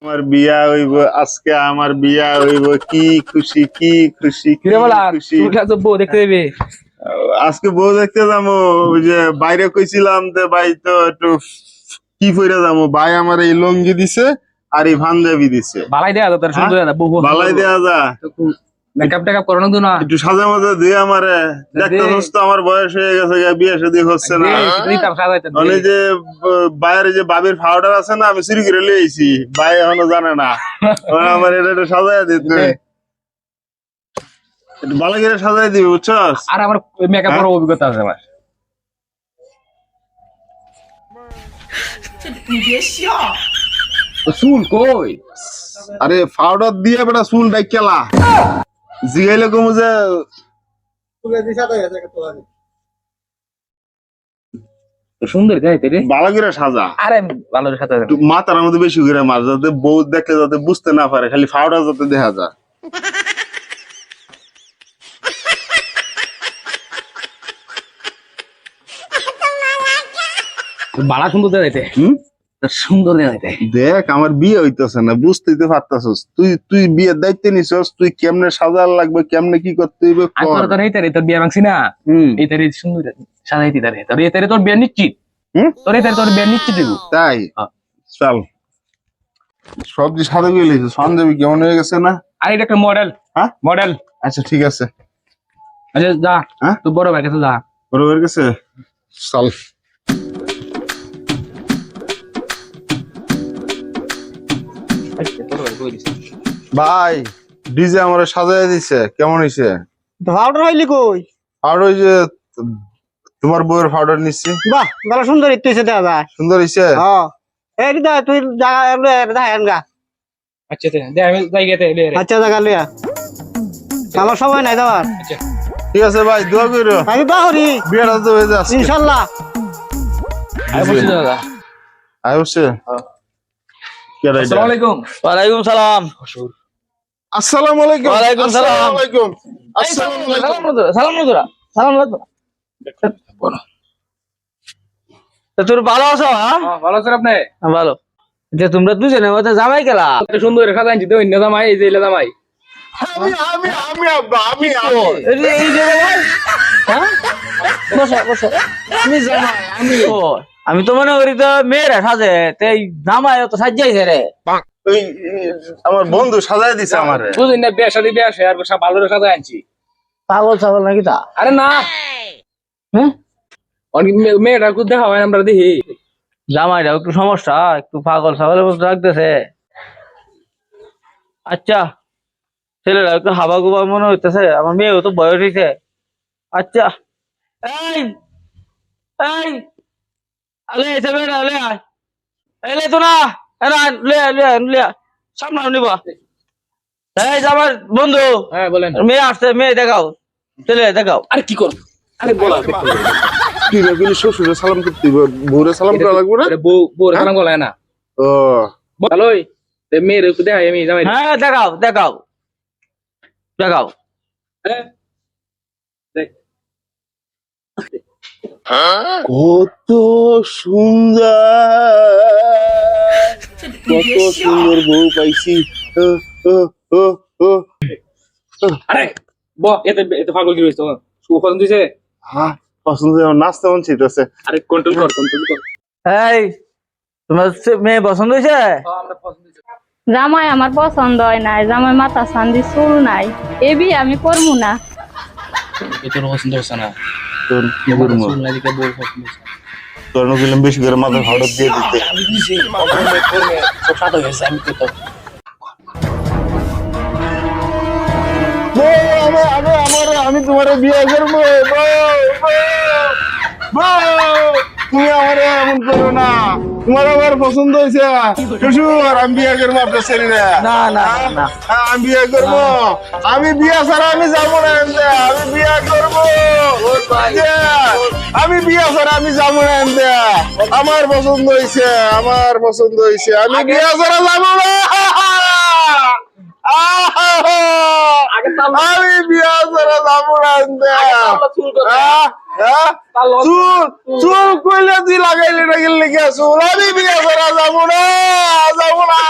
আমার বিয়া হইব আজকে, আমার বিয়া হইব। কি খুশি, কি খুশি, কি কিরে বলা খুশি। তুই তো বউ দেখতে দেবে। আজকে বউ দেখতে যাবো। ওই যে বাইরে কইছিলাম যে ভাই তো একটু কি পইরা যাবো। ভাই আমার এই লঙ্গি দিছে আর এই পাঞ্জাবি দিছে। বালাই দেয়া তো তোর হ্যাঁ? সুন্দর বউ বালাই দেয়া যা, মেকআপ টেকআপ করানো তো না। একটু সাজা মাজা দিয়ে আমারে দেখতেছস তো আমার বয়স হয়ে গেছে, বিয়ে শাদী হচ্ছে না। দিতাম সাজাইতাম মানে যে বাইরে যে বাবির পাউডার আছে না, আমি চুরি করে লিয়েছি, ভাই এখনো জানে না। আমার এটা একটু সাজাই দিতে, একটু ভালো করে সাজাই দিবি, বুঝছস? আর আমার মেকআপ করার অভিজ্ঞতা আছে আমার। চুল কই? আরে পাউডার দিয়ে বেটা চুল ডাইকেলা জিগাইলে কমু যে সুন্দর গাইতে রে। ভালো করে সাজা। আরে ভালো রে সাথে একটু মাথার মধ্যে বেশি করে মার, যাতে বউ দেখলে যাতে বুঝতে না পারে, খালি পাউডার যাতে দেখা যায়। বালা সুন্দর দেখাইতে। সুন্দর দেখাইতে। দেখ আমার বিয়ে হইতেছে না, বুঝতেই তো পারতাছস। তুই তুই বিয়ের দায়িত্ব নিছস, তুই কেমনে সাজার লাগবে, কেমনে কি করতে হইবে আমি কর। তোর এইটারে তোর বিয়ে ভাঙছি না, এইটারে সুন্দর সাজাইতি তারে। তোর এইটারে তোর বিয়ে নিশ্চিত। তোর এইটারে তোর বিয়ে নিশ্চিত দিব। তাই চল, সবজি সাদা করে লিখছিস, পাঞ্জাবি কেমন হয়ে গেছে না? আর এটা একটা মডেল। হ্যাঁ মডেল। আচ্ছা ঠিক আছে। আচ্ছা যা, হ্যাঁ তুই বড় ভাই কাছে যা। বড় হয়ে গেছে, চল। ভাই ডিজে আমার সাজাই দিছে, কেমন হইছে? পাউডার হইলি কই? আর ওই যে তোমার বউয়ের পাউডার নিচ্ছি। বাহ ভালো সুন্দর ইত্তেছে দেখা যায়। সুন্দর হইছে। হ্যাঁ এই দা তুই জায়গা গা। আচ্ছা দে আমি যাই গেতে লে রে। আচ্ছা জায়গা লিয়া, আমার সময় নাই যাওয়ার। আচ্ছা ঠিক আছে ভাই, দোয়া কইরো। আমি বাহরি বিয়েটা তো হয়ে যাচ্ছে ইনশাআল্লাহ। আই বসে দাদা। আয় বসে। কেডা এটা? আসসালামু আলাইকুম। ওয়ালাইকুম সালাম। আসসালামু আলাইকুম। ওয়ালাইকুম সালাম। আসসালামু আলাইকুম। আসসালামু আলাইকুম। সালাম নজরা সালাম নজরা। তো তোর ভালো আছো? হ্যাঁ ভালো আছেন আপনি? ভালো। যে তোমরা দুজনে মতো জামাই গেলা? সুন্দর সাজা আনছি তো অন্য জামাই, এই যে এলা জামাই। আমি আমি আমি আব্বা, আমি এই যে ভাই, হ্যাঁ বসো বসো। আমি জামাই, আমি তো মনে করি তো মেয়েরা সাজে, এই জামাই তো সাজাইছে রে। ওই আমার বন্ধু সাজাই দিছে আমারে। বুঝিন না, বিয়ে শাদী বিয়ে আসে আর সব ভালো করে সাজা আনছি। পাগল ছাগল নাকি তা? আরে না, হ্যাঁ অনেক মেয়েটা খুব দেখা হয় আমরা দেখি। জামাইটা একটু সমস্যা, একটু পাগল ছাগলের মতো লাগতেছে। আচ্ছা ছেলেরা একটু হাবা গুবা মনে হইতেছে, আমার মেয়েও তো বয়স হয়েছে। আচ্ছা এই এই আলে এসে বেড়া আলে আয়, এলে তো না এরা লে লে লে সামনে নিবা। এই যে আমার বন্ধু, হ্যাঁ বলেন। মেয়ে আসছে, মেয়ে দেখাও, ছেলে দেখাও। আরে কি কর, আরে বলা কি রে, গেলি শ্বশুরে সালাম করতে হইব, বউরে সালাম করা লাগবে না? বউ বউ সালাম গলায় না। ও ভালোই মেয়ের একটু দেখাই আমি জামাই। হ্যাঁ দেখাও দেখাও দেখাও। হ্যাঁ দেখ কত সুন্দর, কত সুন্দর বউ পাইছি। ও, ও, ও, ও। আরে এতে এতে পাগল কি হয়েছে? সুপছন্দ দিছে। হ্যাঁ পছন্দ, আমার নাচতে মন চাইতেছে। আরে কন্ট্রোল কর, কন্ট্রোল কর। এই তোমার মেয়ে পছন্দ হয়েছে? আমরা পছন্দ দিছে। জামাই আমার পছন্দ হয় নাই, জামাই মাথা সান্দি চুল নাই, এ বিয়ে আমি করবো না। তোর পছন্দ হচ্ছে না? তোর কি করবো? চুল নাই দিকে বউ পছন্দ হচ্ছে। তোর নগেলাম বেশি করে মাথায় ভাড়া দিয়ে দিতে। আমি দিছি করবে করবে সব সাথে হয়েছে আমি তো তো আমি তোমার বিয়ে করবো। তুমি আমার এমন করো না, তোমার আমার পছন্দ হয়েছে শ্বশুর, আমি বিয়ে করবো আপনার ছেলে। না না না, আমি বিয়ে করবো, আমি বিয়ে ছাড়া আমি যাবো না। আমি বিয়ে করবো, আমি বিয়ে ছাড়া আমি যাবো না। আমার পছন্দ হয়েছে, আমার পছন্দ হয়েছে, আমি বিয়ে ছাড়া যাবো না। আমি বিয়ে ছাড়া যাবো না। চুল করে চুল চুল কইলে তুই লাগাইলি না গেলে কি চুল আমি বিয়ে করা যাবো না যাবো না